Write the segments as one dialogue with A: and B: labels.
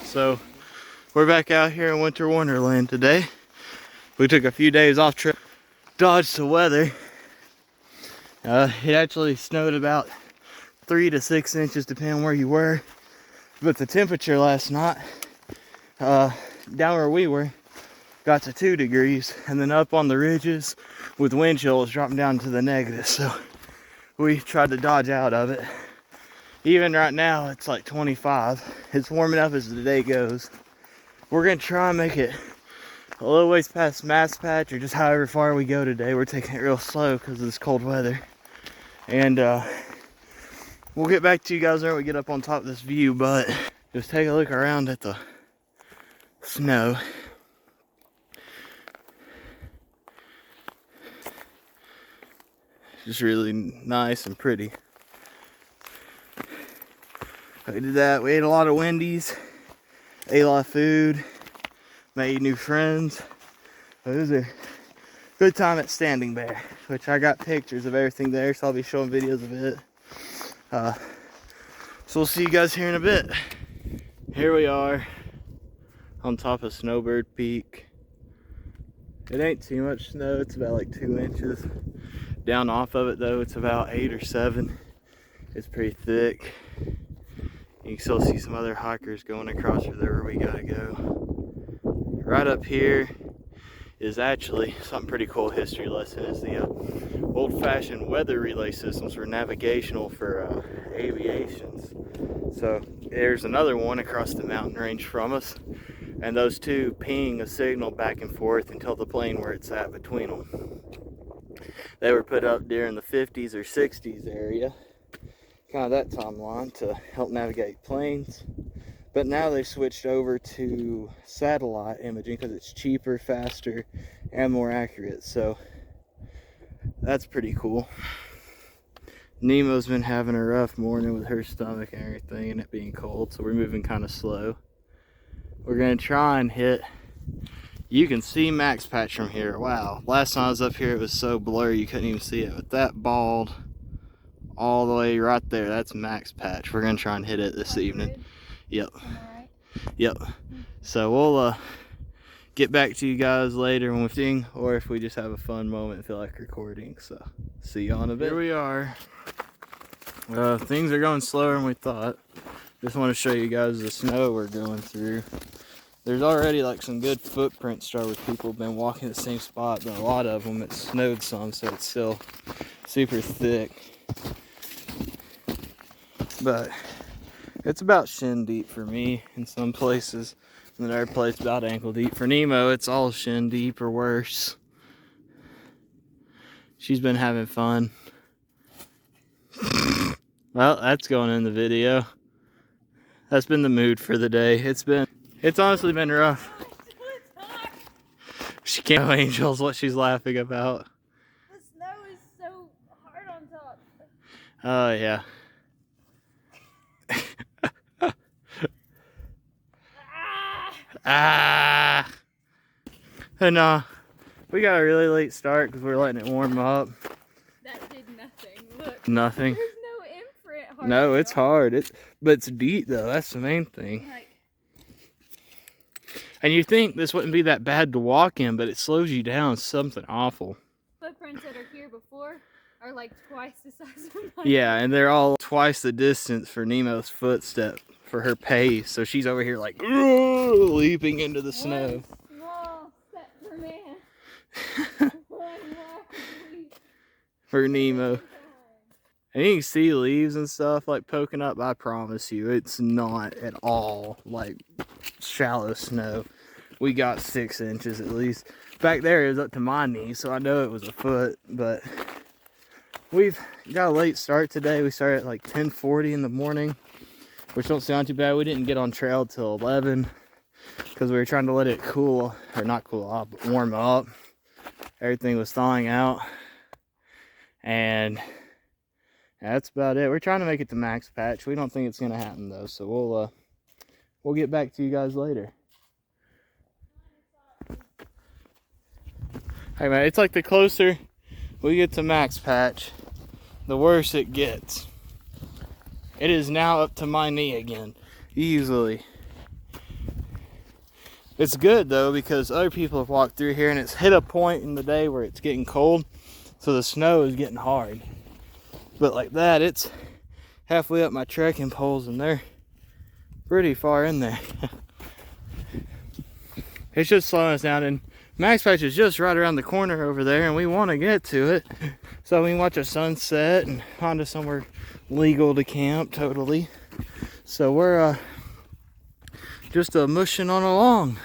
A: So we're back out here in winter wonderland today. We took a few days off trip, dodged the weather. It actually snowed about 3 to 6 inches depending on where you were. But the temperature last night, down where we were, got to 2 degrees. And then up on the ridges with wind chill, it's dropping down to the negatives. So we tried to dodge out of it. Even right now, it's like 25. It's warming up as the day goes. We're gonna try and make it a little ways past Mass Patch, or just however far we go today. We're taking it real slow because of this cold weather. And we'll get back to you guys when we get up on top of this view, but just take a look around at the snow. Just really nice and pretty. We did that. We ate a lot of Wendy's, ate a lot of food, made new friends. It was a good time at Standing Bear, which I got pictures of everything there, so I'll be showing videos of it. So we'll see you guys here in a bit. Here we are on top of Snowbird Peak. It ain't too much snow, it's about like 2 inches. Down off of it though, it's about 8 or 7. It's pretty thick. You can still see some other hikers going across where we gotta go. Right up here is actually something pretty cool history lesson. Is the old-fashioned weather relay systems were navigational for aviations. So there's another one across the mountain range from us, and those two ping a signal back and forth and tell the plane where it's at between them. They were put up during the 50s or 60s area, kind of that timeline, to help navigate planes. But now they switched over to satellite imaging because it's cheaper, faster, and more accurate. So that's pretty cool. Nemo's been having a rough morning with her stomach and everything, and it being cold, so we're moving kind of slow. We're gonna try and hit, you can see Max Patch from here. Wow, last time I was up here it was so blurry you couldn't even see it, but that bald all the way right there, that's Max Patch. We're gonna try and hit it this evening. Yep. Yep. So we'll get back to you guys later when we sing, or if we just have a fun moment and feel like recording. So see you on a bit. Here we are. Things are going slower than we thought. Just want to show you guys the snow we're going through. There's already like some good footprints started with people been walking the same spot, but a lot of them it snowed some, so it's still super thick. But it's about shin deep for me in some places, and then other places about ankle deep. For Nemo, it's all shin deep or worse. She's been having fun. Well, that's going in the video. That's been the mood for the day. It's honestly been rough. She can't know Angel's what she's laughing about.
B: The snow is so hard on top.
A: Oh, yeah. And we got a really late start because we're letting it warm up.
B: That did nothing. Look.
A: Nothing.
B: There's no imprint. Hard
A: No, it's hard. But it's deep though. That's the main thing. And you think this wouldn't be that bad to walk in, but it slows you down. Something awful.
B: Footprints that are here before are like twice the size of mine.
A: Yeah, and they're all twice the distance for Nemo's footstep for her pace. So she's over here like leaping into the snow.
B: One small step for man. One walk
A: For Nemo. And you can see leaves and stuff like poking up. I promise you, it's not at all like shallow snow. We got 6 inches at least. Back there it was up to my knee, so I know it was a foot. But we've got a late start today. We started at like 10:40 in the morning, which don't sound too bad. We didn't get on trail till 11 because we were trying to let it cool, or not cool off, but warm up. Everything was thawing out, and that's about it. We're trying to make it to Max Patch. We don't think it's gonna happen though, so we'll get back to you guys later. Hey man, it's like the closer we get to Max Patch, the worse it gets. It is now up to my knee again, easily. It's good though, because other people have walked through here and it's hit a point in the day where it's getting cold, so the snow is getting hard. But like that, it's halfway up my trekking poles and they're pretty far in there. It's just slowing us down, and Max Patch is just right around the corner over there, and we want to get to it so we can watch a sunset and find us somewhere legal to camp totally. So we're just mushing on along.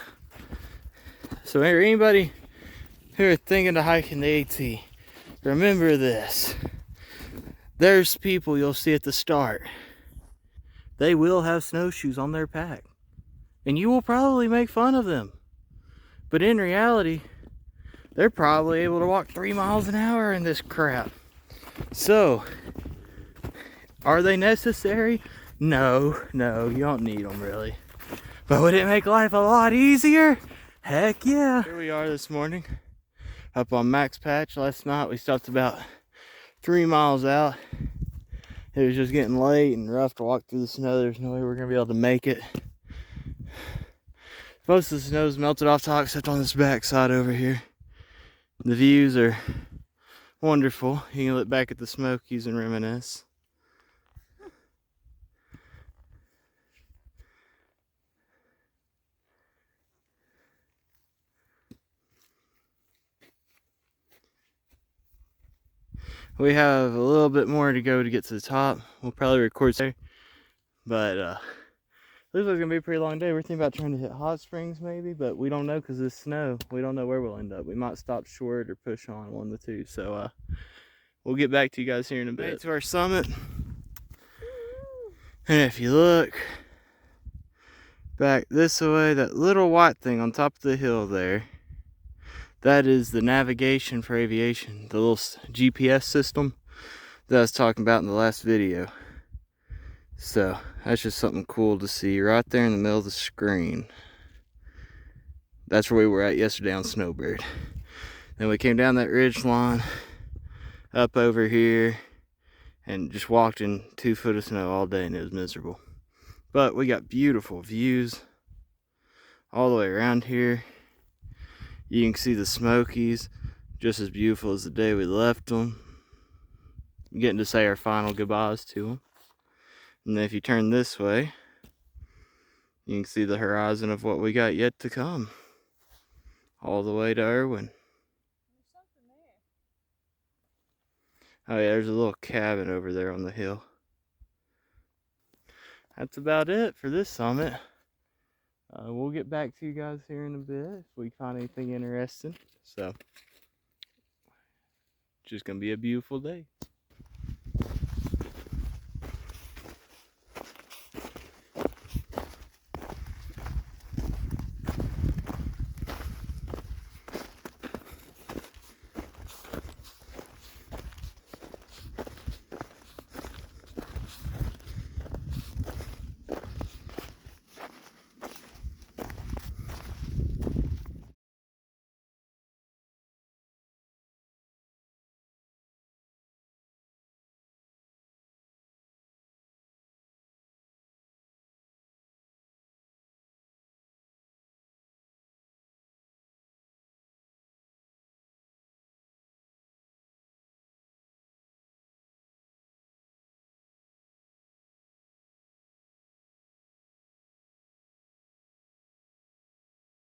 A: So anybody who are thinking of hiking the AT, remember this. There's people you'll see at the start. They will have snowshoes on their pack, and you will probably make fun of them. But in reality, they're probably able to walk 3 miles an hour in this crap. So, are they necessary? No, you don't need them really. But would it make life a lot easier? Heck yeah. Here we are this morning, up on Max Patch. Last night we stopped about 3 miles out. It was just getting late and rough to walk through the snow. There's no way we're gonna be able to make it. Most of the snow's melted off top except on this backside over here. The views are wonderful. You can look back at the Smokies and reminisce. We have a little bit more to go to get to the top. We'll probably record there, but looks like it's gonna be a pretty long day. We're thinking about trying to hit hot springs maybe, but we don't know because of the snow. We don't know where we'll end up. We might stop short or push on, one of the two. So we'll get back to you guys here in a bit. Back to our summit. And if you look back this way, that little white thing on top of the hill there, that is the navigation for aviation, the little GPS system that I was talking about in the last video. So that's just something cool to see right there in the middle of the screen. That's where we were at yesterday on Snowbird. Then we came down that ridge line up over here and just walked in 2 foot of snow all day, and it was miserable. But we got beautiful views all the way around here. You can see the Smokies just as beautiful as the day we left them. Getting to say our final goodbyes to them. And then if you turn this way, you can see the horizon of what we got yet to come. All the way to Erwin.
B: There's something
A: Oh
B: there.
A: yeah, there's a little cabin over there on the hill. That's about it for this summit. We'll get back to you guys here in a bit if we find anything interesting. So, just gonna be a beautiful day.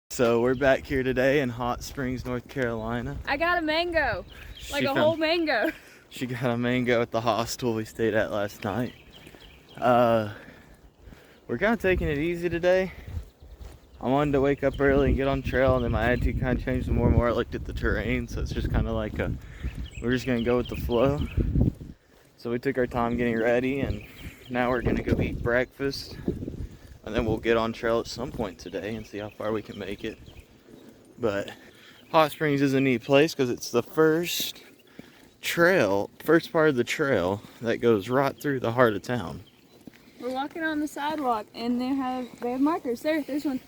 A: So we're back here today in Hot Springs, North Carolina.
B: I got a mango, like a whole mango.
A: She got a mango at the hostel we stayed at last night. We're kind of taking it easy today. I wanted to wake up early and get on trail, and then my attitude kind of changed the more and more I looked at the terrain. So it's just kind of like we're just gonna go with the flow. So we took our time getting ready, and now we're gonna go eat breakfast. And then we'll get on trail at some point today and see how far we can make it. But Hot Springs is a neat place because it's the first part of the trail that goes right through the heart of town.
B: We're walking on the sidewalk and they have markers. There's one.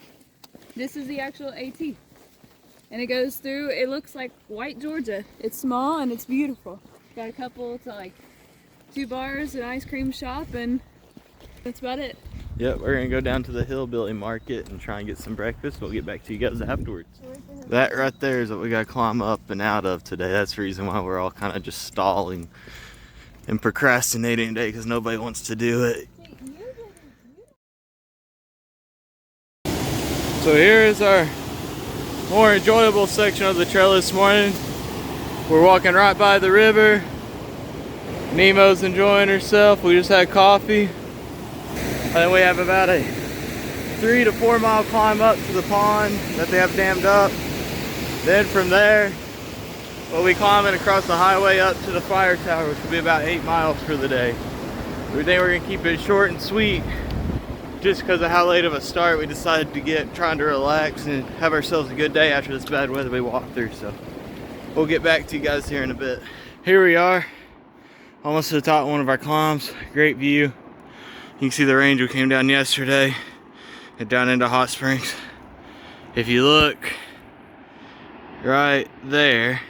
B: This is the actual AT. And it goes through, it looks like white Georgia. It's small and it's beautiful. Got a couple to 2 bars, an ice cream shop, and that's about it.
A: Yep, we're gonna go down to the hillbilly market and try and get some breakfast. We'll get back to you guys afterwards. That right there is what we gotta climb up and out of today. That's the reason why we're all kind of just stalling and procrastinating today, because nobody wants to do it. So here is our more enjoyable section of the trail this morning. We're walking right by the river. Nemo's enjoying herself. We just had coffee. And then we have about a 3 to 4 mile climb up to the pond that they have dammed up. Then from there, we'll be climbing across the highway up to the fire tower, which will be about 8 miles for the day. We think we're gonna keep it short and sweet, just because of how late of a start we decided to get, trying to relax and have ourselves a good day after this bad weather we walked through. So we'll get back to you guys here in a bit. Here we are, almost to the top of one of our climbs. Great view. You can see the range we came down yesterday and down into Hot Springs. If you look right there,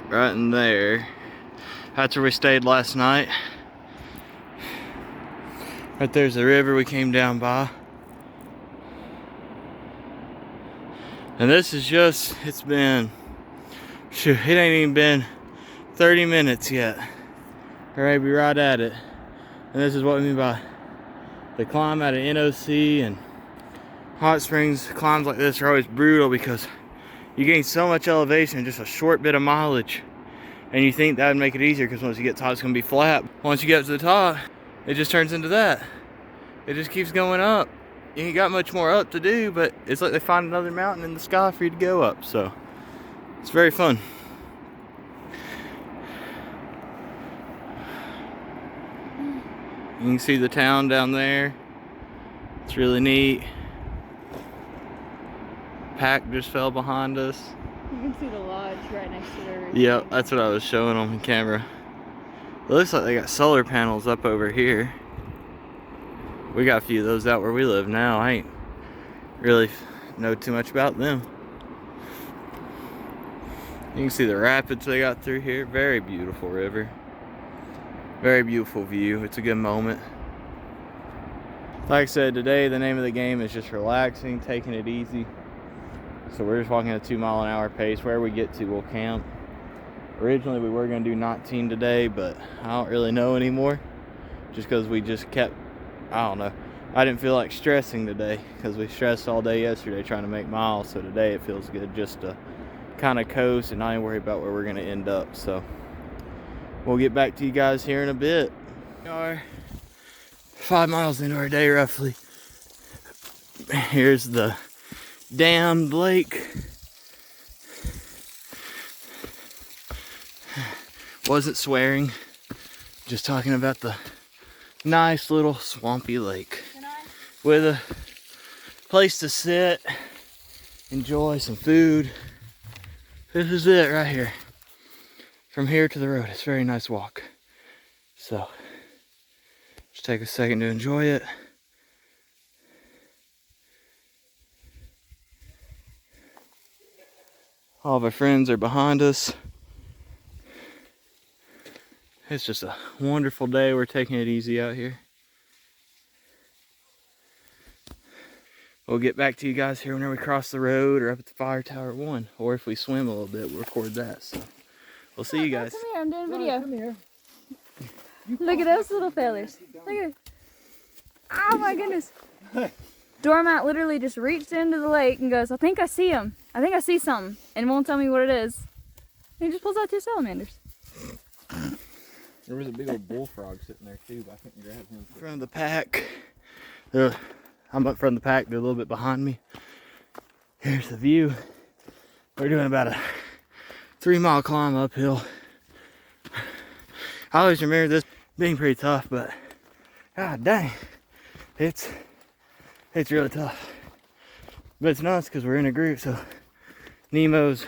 A: right in there, that's where we stayed last night. Right there's the river we came down by. And this is just, it's been, shoot, it ain't even been 30 minutes yet. Or maybe right at it. And this is what we mean by the climb out of NOC and Hot Springs. Climbs like this are always brutal because you gain so much elevation in just a short bit of mileage. And you think that would make it easier because once you get to the top, it's going to be flat. Once you get to the top, it just turns into that. It just keeps going up. You ain't got much more up to do, but it's like they find another mountain in the sky for you to go up. So it's very fun. You can see the town down there. It's really neat. Pack just fell behind us.
B: You can see the lodge right next to the river.
A: Yep, that's what I was showing on camera. It looks like they got solar panels up over here. We got a few of those out where we live now. I ain't really know too much about them. You can see the rapids they got through here. Very beautiful river. Very beautiful view. It's a good moment. Like I said, today the name of the game is just relaxing, taking it easy. So we're just walking at a 2 mile an hour pace. Where we get to, we'll camp. Originally we were going to do 19 today, but I don't really know anymore. Just because we just kept, I don't know. I didn't feel like stressing today because we stressed all day yesterday trying to make miles. So today it feels good just to kind of coast and not even worry about where we're going to end up. So we'll get back to you guys here in a bit. We are 5 miles into our day roughly. Here's the damned lake. Wasn't swearing, just talking about the nice little swampy lake with a place to sit, enjoy some food. This is it right here. From here to the road, it's a very nice walk. So, just take a second to enjoy it. All of our friends are behind us. It's just a wonderful day. We're taking it easy out here. We'll get back to you guys here whenever we cross the road or up at the fire tower 1. Or if we swim a little bit, we'll record that. So we'll see you guys.
B: Come here, I'm doing a video.
C: Come here.
B: Look at those little fellas. Look at it. Oh my goodness. Doormat literally just reached into the lake and goes, I think I see him. I think I see something. And won't tell me what it is. He just pulls out 2 salamanders.
C: There was a big old bullfrog sitting there too, but I couldn't grab him.
A: From the pack. I'm up from the pack, they're a little bit behind me. Here's the view. We're doing about a 3 mile climb uphill. I always remember this being pretty tough, but god dang, it's really tough. But it's nice because we're in a group, so Nemo's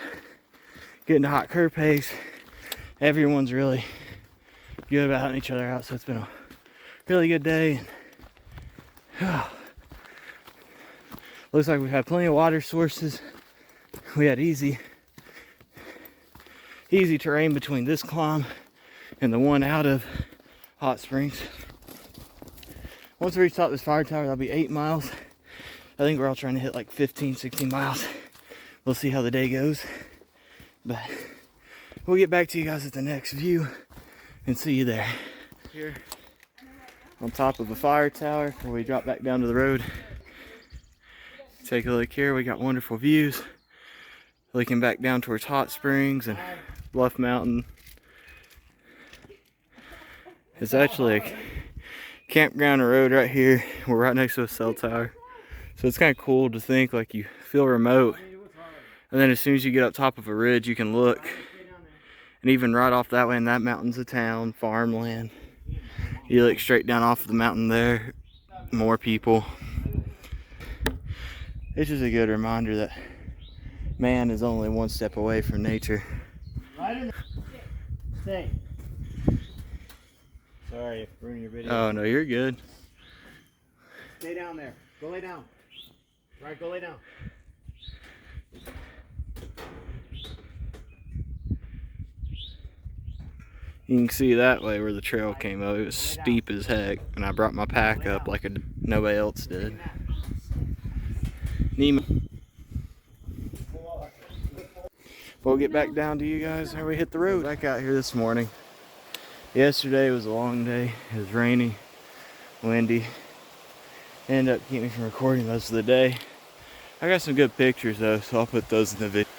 A: getting a hot curve pace. Everyone's really good about helping each other out, so it's been a really good day. Looks like we've had plenty of water sources. We had easy terrain between this climb and the one out of Hot Springs. Once we reach top of this fire tower, that'll be 8 miles. I think we're all trying to hit like 15, 16 miles. We'll see how the day goes. But we'll get back to you guys at the next view and see you there. Here on top of a fire tower before we drop back down to the road. Take a look here, we got wonderful views. Looking back down towards Hot Springs and Bluff Mountain. It's actually a campground road right here. We're right next to a cell tower. So it's kind of cool to think like you feel remote. And then as soon as you get up top of a ridge, you can look. And even right off that way, and that mountain's a town, farmland. You look straight down off of the mountain there, more people. It's just a good reminder that man is only one step away from nature.
D: Right in the... Stay. Sorry, ruining your video.
A: Oh no, you're good.
D: Stay down there. Go lay down. Right, go lay down.
A: You can see that way where the trail came up. It was steep as heck, and I brought my pack up like nobody else did. Nemo. We'll get back down to you guys and we hit the road. Back out here this morning. Yesterday was a long day. It was rainy, windy. Ended up keeping me from recording most of the day. I got some good pictures though, so I'll put those in the video.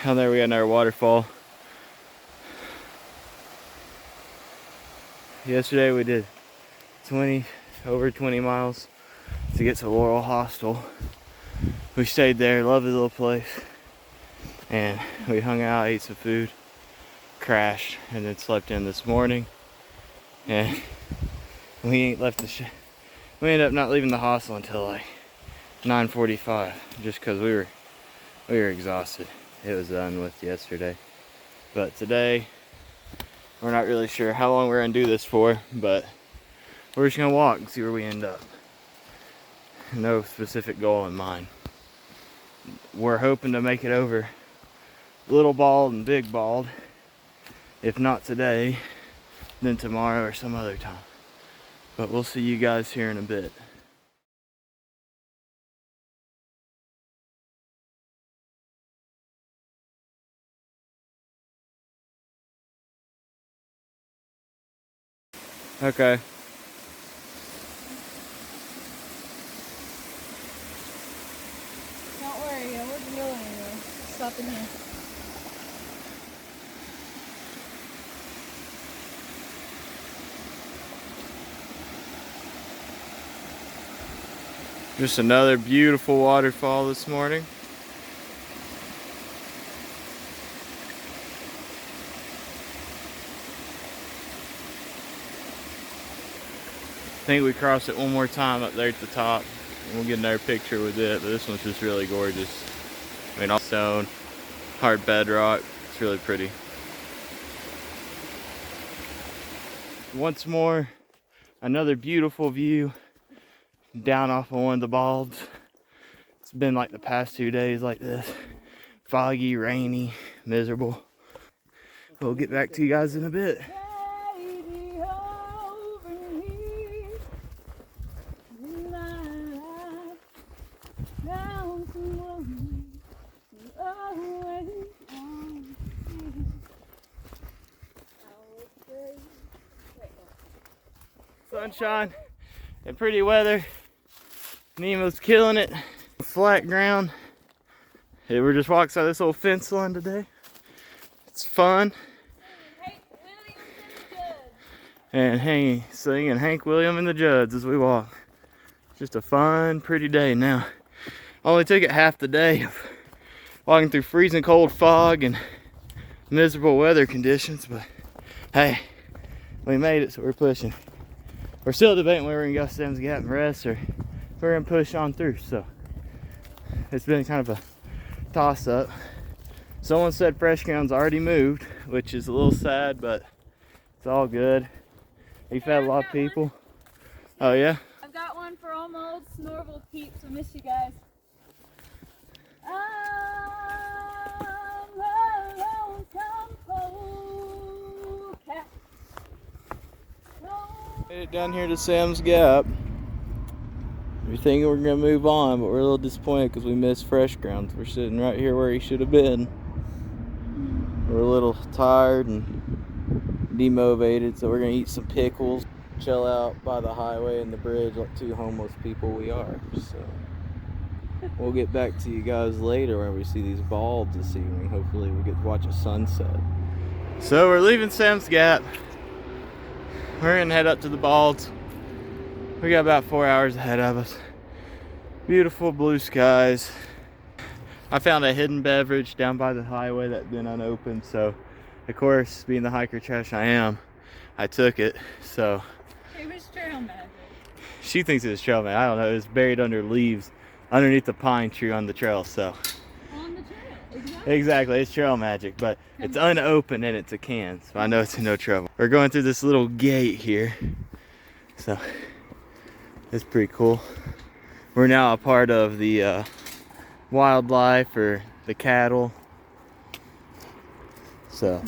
A: Down there we got another waterfall. Yesterday we did over 20 miles to get to Laurel Hostel. We stayed there, lovely little place. And we hung out, ate some food, crashed, and then slept in this morning. And we ain't left we ended up not leaving the hostel until like 9:45, just because we were exhausted. It was done with yesterday. But today, we're not really sure how long we're gonna do this for, but we're just gonna walk and see where we end up. No specific goal in mind. We're hoping to make it over Little Bald and Big Bald. If not today, then tomorrow or some other time. But we'll see you guys here in a bit. Okay.
B: Don't worry, we're going anywhere. Stop in here.
A: Just another beautiful waterfall this morning. I think we cross it one more time up there at the top. And we'll get another picture with it, but this one's just really gorgeous. I mean, all stone, hard bedrock. It's really pretty. Once more, another beautiful view down off of one of the balds. It's been like the past 2 days like this. Foggy, rainy, miserable. We'll get back to you guys in a bit. Sunshine and pretty weather. Nemo's killing it. Flat ground. Hey, we're just walking outside this little fence line today. It's fun. And singing Hank William and the Judds as we walk. Just a fun, pretty day now. Only took it half the day of walking through freezing cold fog and miserable weather conditions, but hey, we made it, so we're pushing. We're still debating whether we're gonna go Sam's Gap and rest or if we're gonna push on through. So it's been kind of a toss up. Someone said fresh ground's already moved, which is a little sad, but it's all good. We've had a lot of people. Oh yeah?
B: I've got one for all my old Snowbird peeps. I miss you guys.
A: Made it down here to Sam's Gap. We think we're gonna move on, but we're a little disappointed because we missed fresh grounds. We're sitting right here where he should have been. We're a little tired and demotivated, so we're gonna eat some pickles, chill out by the highway and the bridge like two homeless people we are. So we'll get back to you guys later where we see these balds this evening. Hopefully we get to watch a sunset. So we're leaving Sam's Gap. We're gonna head up to the balds. We got about 4 hours ahead of us. Beautiful blue skies. I found a hidden beverage down by the highway that had been unopened, so of course, being the hiker trash I am, I took it. So
B: It was trail magic.
A: she thinks it was trail magic. I don't know. It was buried under leaves underneath the pine tree on the trail. So
B: On the trail, exactly.
A: exactly, it's trail magic, but it's unopened and it's a can, so I know it's in no trouble. We're going through this little gate here, so it's pretty cool. We're now a part of the wildlife or the cattle. So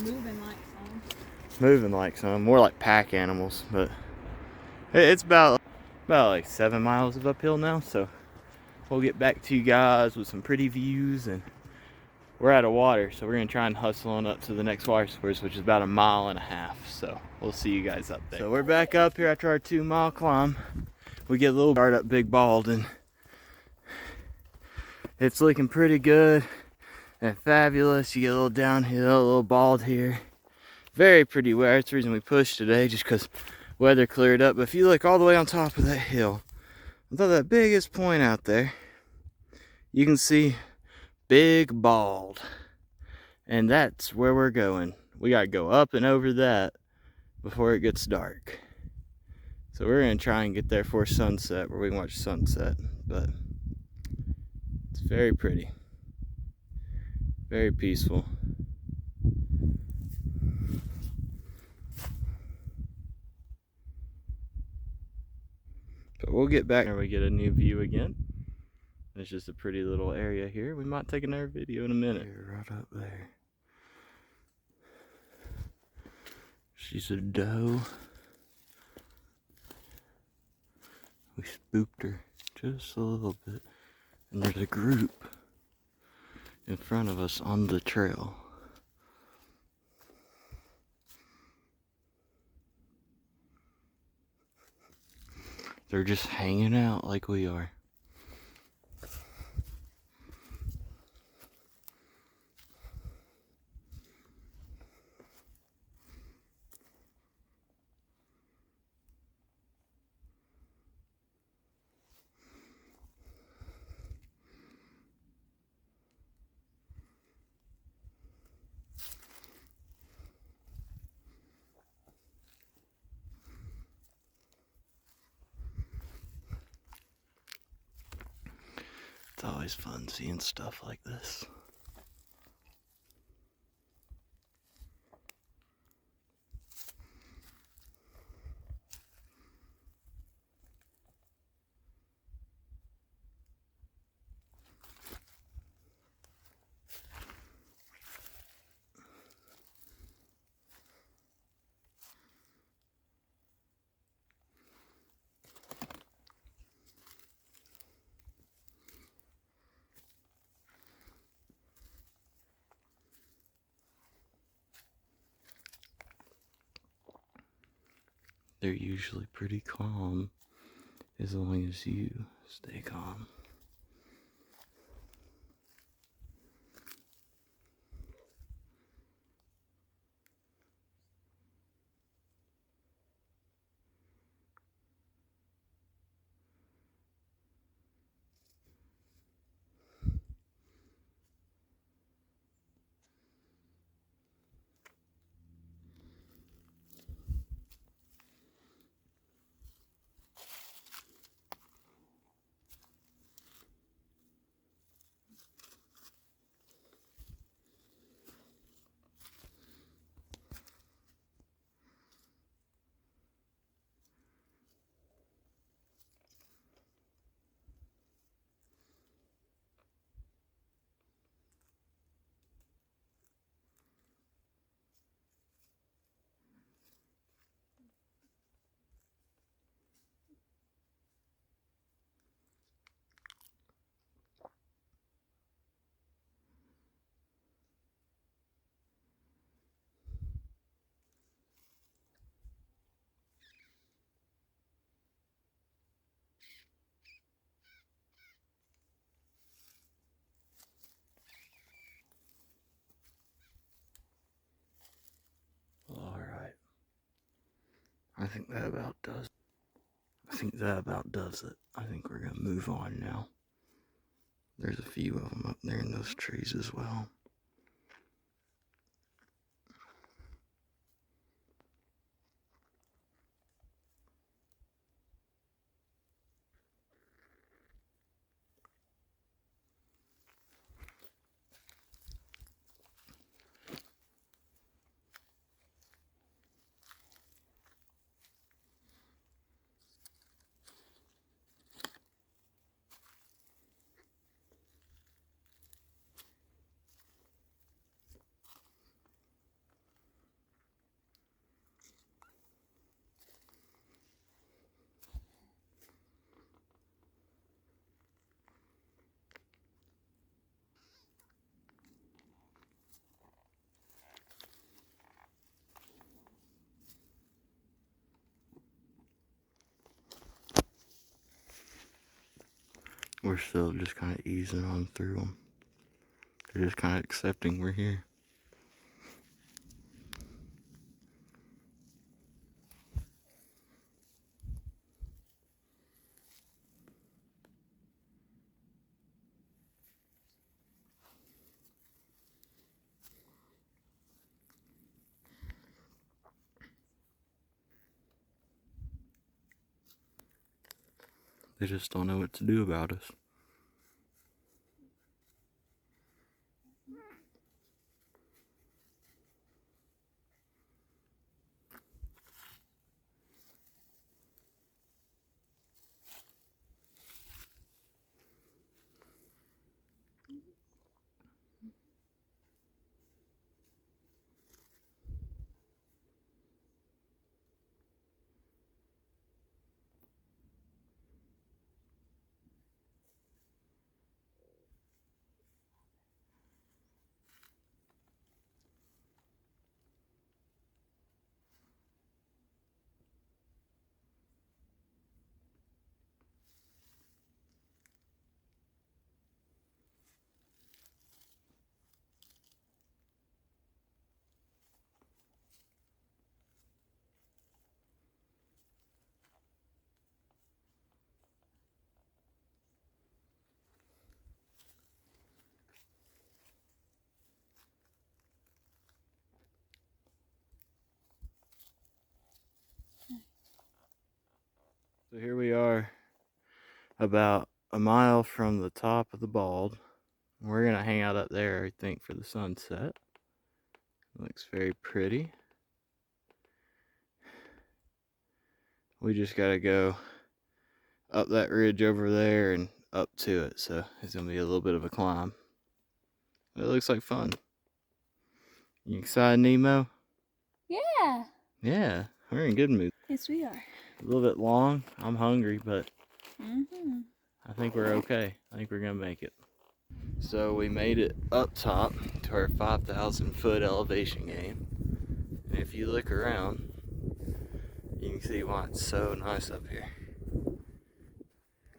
A: moving like some, more like pack animals, but it's about like 7 miles of uphill now. So we'll get back to you guys with some pretty views, and we're out of water, so we're gonna try and hustle on up to the next water source, which is about 1.5 miles. So we'll see you guys up there. So we're back up here after our 2-mile climb. We get a little guard up Big Bald, and it's looking pretty good and fabulous. You get a little downhill, a little bald here. Very pretty weather. That's the reason we pushed today, just because weather cleared up. But if you look all the way on top of that hill, on top of that biggest point out there, you can see Big Bald. And that's where we're going. We got to go up and over that before it gets dark. So we're going to try and get there for sunset, where we can watch sunset. But it's very pretty. Very peaceful. But we'll get back and we get a new view again. It's just a pretty little area here. We might take another video in a minute. Right up there. She's a doe. We spooked her just a little bit. And there's a group in front of us on the trail. They're just hanging out like we are. It's always fun seeing stuff like this. They're usually pretty calm as long as you stay calm. I think that about does. I think that about does it. I think we're gonna move on now. There's a few of them up there in those trees as well. We're still just kind of easing on through them. They're just kind of accepting we're here. They just don't know what to do about us. So here we are, about a mile from the top of the bald. We're gonna hang out up there, I think, for the sunset. Looks very pretty. We just gotta go up that ridge over there and up to it, so it's gonna be a little bit of a climb. It looks like fun. You excited, Nemo?
B: Yeah.
A: Yeah, we're in good mood.
B: Yes, we are.
A: A little bit long. I'm hungry, but
B: Mm-hmm.
A: I think we're okay. I think we're gonna make it. So we made it up top to our 5,000 foot elevation game. And if you look around, you can see why it's so nice up here.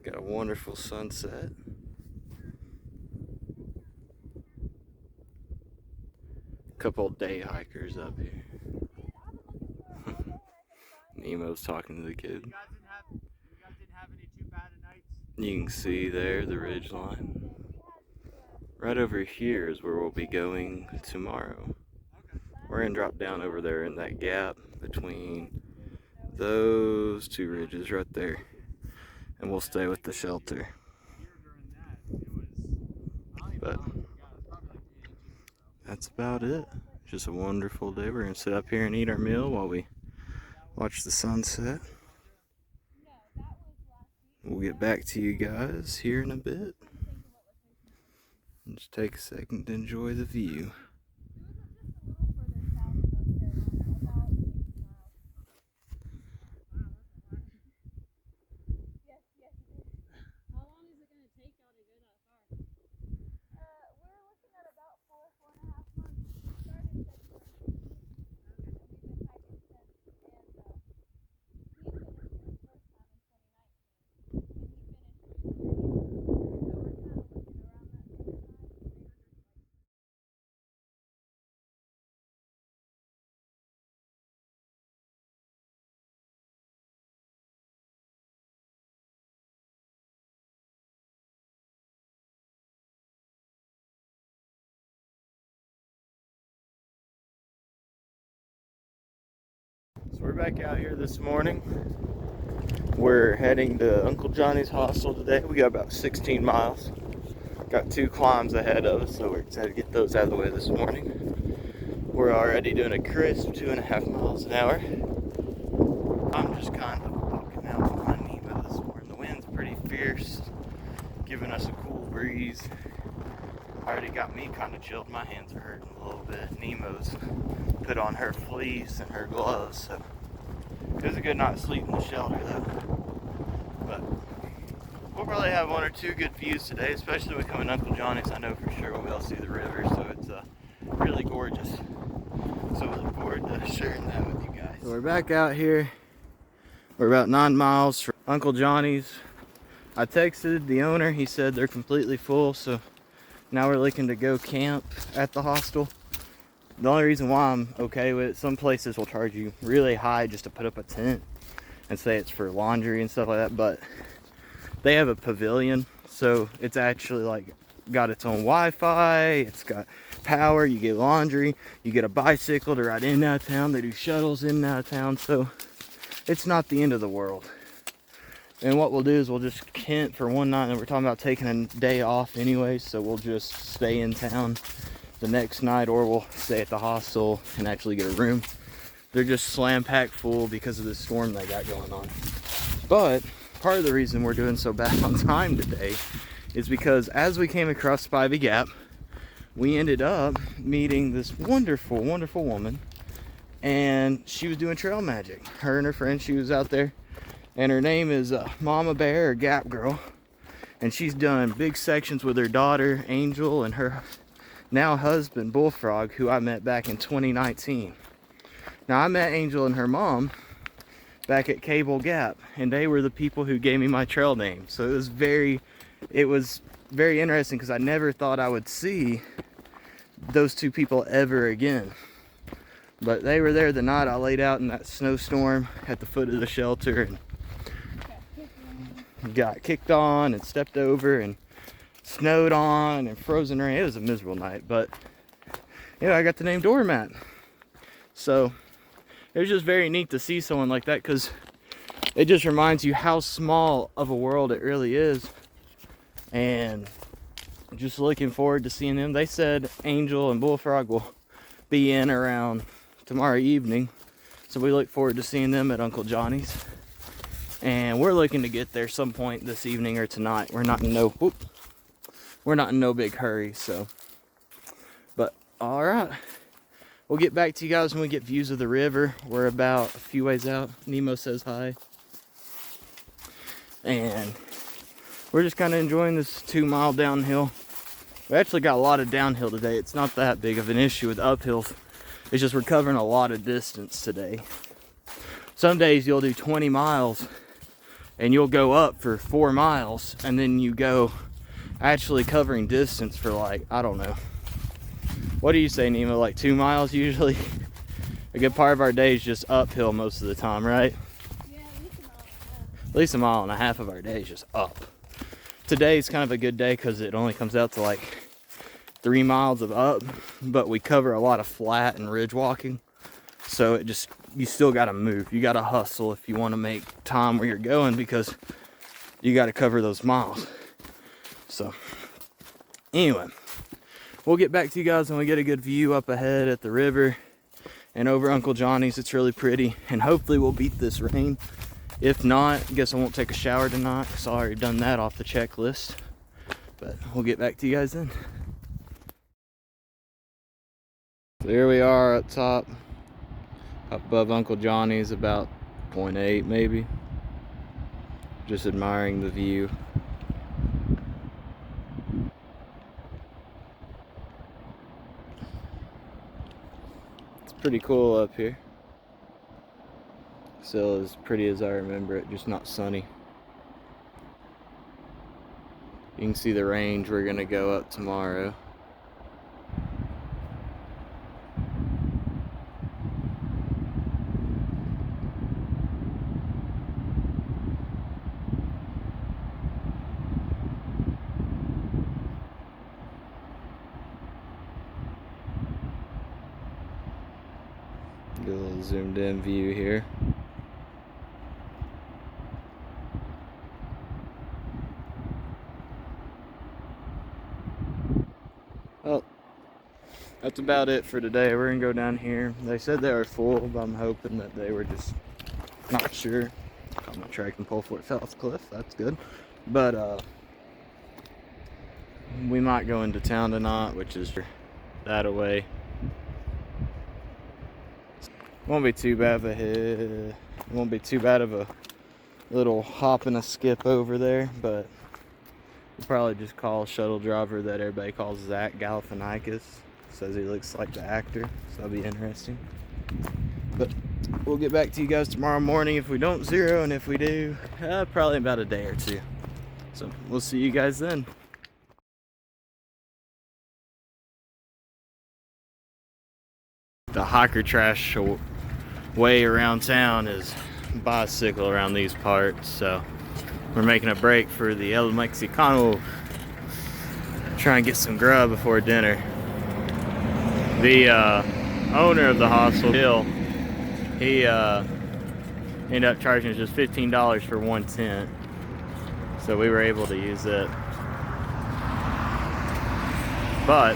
A: Got a wonderful sunset. Couple day hikers up here. Nemo's talking to the kid.
D: You guys didn't have any too bad of nights?
A: You can see there the ridge line. Right over here is where we'll be going tomorrow. We're gonna drop down over there in that gap between those two ridges right there, and we'll stay with the shelter. But that's about it. Just a wonderful day. We're gonna sit up here and eat our meal while we watch the sunset. We'll get back to you guys here in a bit. Just take a second to enjoy the view. We're back out here this morning. We're heading to Uncle Johnny's hostel today. We got about 16 miles. Got 2 climbs ahead of us, so we're excited to get those out of the way this morning. We're already doing a crisp 2.5 miles an hour. I'm just kind of walking out behind Nemo this morning. The wind's pretty fierce, giving us a cool breeze. Already got me kind of chilled. My hands are hurting a little bit. Nemo's put on her fleece and her gloves, so it was a good night's sleep in the shelter though. But we'll probably have 1 or 2 good views today, especially when we come in Uncle Johnny's. I know for sure we'll be able to see the river, so it's really gorgeous. So we look forward to sharing that with you guys. So we're back out here. We're about 9 miles from Uncle Johnny's. I texted the owner. He said they're completely full, so now we're looking to go camp at the hostel. The only reason why I'm okay with it, some places will charge you really high just to put up a tent and say it's for laundry and stuff like that, but they have a pavilion, so it's actually like got its own Wi-Fi, it's got power, you get laundry, you get a bicycle to ride in and out of town, they do shuttles in and out of town, so it's not the end of the world. And what we'll do is we'll just camp for one night, and we're talking about taking a day off anyway, so we'll just stay in town the next night, or we'll stay at the hostel and actually get a room. They're just slam packed full because of the storm they got going on. But part of the reason we're doing so bad on time today is because as we came across Spivey Gap, we ended up meeting this wonderful, wonderful woman, and she was doing trail magic. Her and her friend, she was out there, and her name is Mama Bear, or Gap Girl, and she's done big sections with her daughter Angel and her now husband Bullfrog, who I met back in 2019. Now I met Angel and her mom back at Cable Gap, and they were the people who gave me my trail name. So it was very interesting because I never thought I would see those 2 people ever again. But they were there the night I laid out in that snowstorm at the foot of the shelter and got kicked on and stepped over and snowed on and frozen rain. It was a miserable night, but I got the name Doormat. So it was just very neat to see someone like that, because it just reminds you how small of a world it really is. And just looking forward to seeing them. They said Angel and Bullfrog will be in around tomorrow evening, so we look forward to seeing them at Uncle Johnny's. And we're looking to get there some point this evening or tonight. We're not in no big hurry, so. But all right, we'll get back to you guys when we get views of the river. We're about a few ways out. Nemo says hi, and we're just kind of enjoying this 2-mile downhill. We actually got a lot of downhill today. It's not that big of an issue with uphills. It's just we're covering a lot of distance today. Some days you'll do 20 miles and you'll go up for 4 miles, and then you go actually covering distance for like, I don't know. What do you say, Nemo? Like 2 miles usually? A good part of our day is just uphill most of the time, right?
B: Yeah,
A: At least a mile and a half of our day is just up. Today's kind of a good day because it only comes out to like 3 miles of up, but we cover a lot of flat and ridge walking. So you still got to move. You got to hustle if you want to make time where you're going, because you got to cover those miles. So anyway, we'll get back to you guys when we get a good view up ahead at the river and over Uncle Johnny's. It's really pretty, and hopefully we'll beat this rain. If not, I guess I won't take a shower tonight because I already done that off the checklist. But we'll get back to you guys then. There we are up top, up above Uncle Johnny's, about 0.8 maybe. Just admiring the view. It's pretty cool up here. Still as pretty as I remember it, just not sunny. You can see the range we're gonna go up tomorrow. Get a little zoomed in view here. that's about it for today. We're gonna go down here. They said they were full, but I'm hoping that they were just not sure. Caught my trekking pole before it fell off the cliff. That's good. But we might go into town tonight, which is that away. Won't be too bad of a hit. Won't be too bad of a little hop and a skip over there, but we'll probably just call a shuttle driver that everybody calls Zach Galifianakis. Says he looks like the actor, so that'll be interesting. But we'll get back to you guys tomorrow morning if we don't zero, and if we do, probably about a day or two. So we'll see you guys then. The hiker trash way around town is bicycle around these parts, so we're making a break for the El Mexicano. Try and get some grub before dinner. The owner of the hostel, Bill, he ended up charging us just $15 for one tent, so we were able to use it. But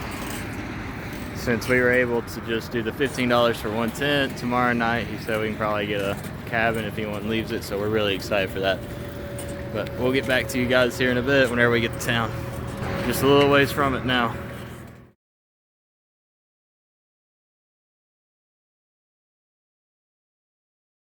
A: since we were able to just do the $15 for one tent, tomorrow night he said we can probably get a cabin if anyone leaves it, so we're really excited for that. But we'll get back to you guys here in a bit whenever we get to town. Just a little ways from it now.